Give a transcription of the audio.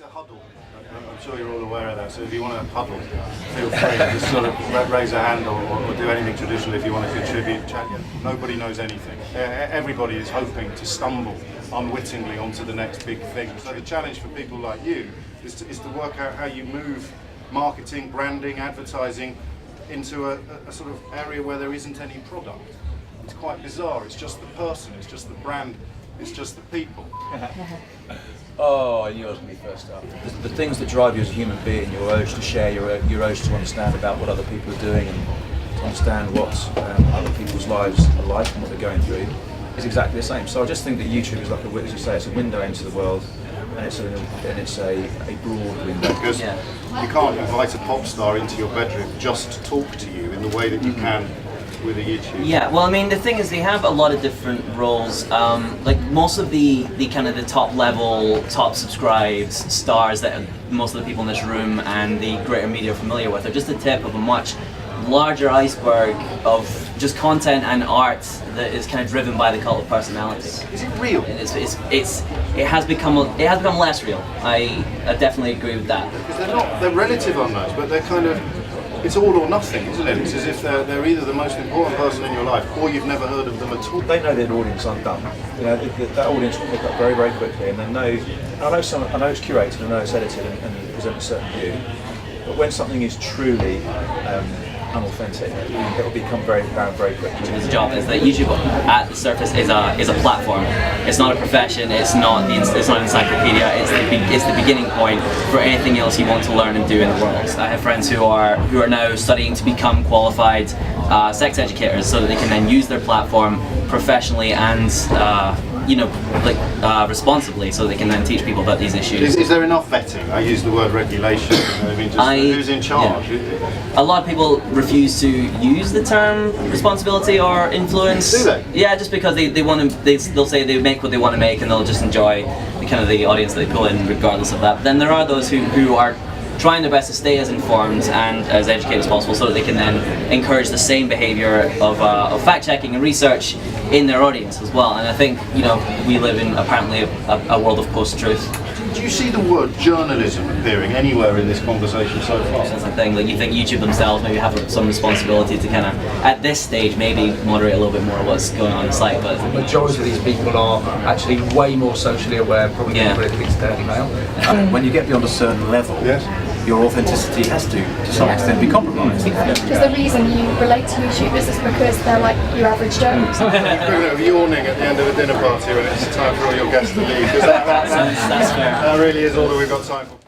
a huddle. I'm sure you're all aware of that. So if you want to huddle, feel free. Just sort of raise a hand or do anything traditional if you want to contribute. Nobody knows anything. Everybody is hoping to stumble unwittingly onto the next big thing. So the challenge for people like you is to work out how you move marketing, branding, advertising into a sort of area where there isn't any product. It's quite bizarre. It's just the person. It's just the brand. It's just the people. Oh, I knew I was going to be first up. The things that drive you as a human being, your urge to share, your urge to understand about what other people are doing and to understand what other people's lives are like and what they're going through, is exactly the same. So I just think that YouTube is like as you say, it's a window into the world, and it's a broad window. Because you can't invite a pop star into your bedroom just to talk to you in the way that you can with a YouTube. Yeah, well, I mean, the thing is, they have a lot of different roles. Like most of the kind of the top level, top subscribed stars that most of the people in this room and the greater media are familiar with are just the tip of a much larger iceberg of just content and art that is kind of driven by the cult of personality. Is it real? It has become less real. I definitely agree with that. Because they're relative on those, but they're kind of, it's all or nothing, isn't it? It's as if they're either the most important person in your life or you've never heard of them at all. They know their audience aren't dumb. You know, that audience will pick up very, very quickly, and they know. I know it's curated, I know it's edited and presents a certain view. But when something is truly unauthentic, it will become very apparent very quickly. His job is that YouTube at the surface is a platform. It's not a profession. It's not an encyclopedia. It's the beginning point for anything else you want to learn and do in the world. I have friends who are now studying to become qualified sex educators, so that they can then use their platform professionally and responsibly, so they can then teach people about these issues. Is there enough vetting? I use the word regulation. I mean, who's in charge? Yeah. A lot of people refuse to use the term responsibility or influence. Do they? Yeah, just because they want to. They'll say they make what they want to make, and they'll just enjoy the audience that they pull in, regardless of that. But then there are those who are trying their best to stay as informed and as educated as possible, so that they can then encourage the same behaviour of fact-checking and research in their audience as well. And I think we live in apparently a world of post-truth. Do you see the word journalism appearing anywhere in this conversation so far? That's the thing. Like, you think YouTube themselves maybe have some responsibility to kind of, at this stage, maybe moderate a little bit more of what's going on in the site. But the majority of these people are actually way more socially aware, probably than politically Daily Mail. When you get beyond a certain level, yes, your authenticity has to some extent be compromised. Because the reason you relate to YouTubers is because they're like your average Joes. Equivalent of yawning at the end of a dinner party when it's time for all your guests to leave. That's fair. That really is all that we've got time for.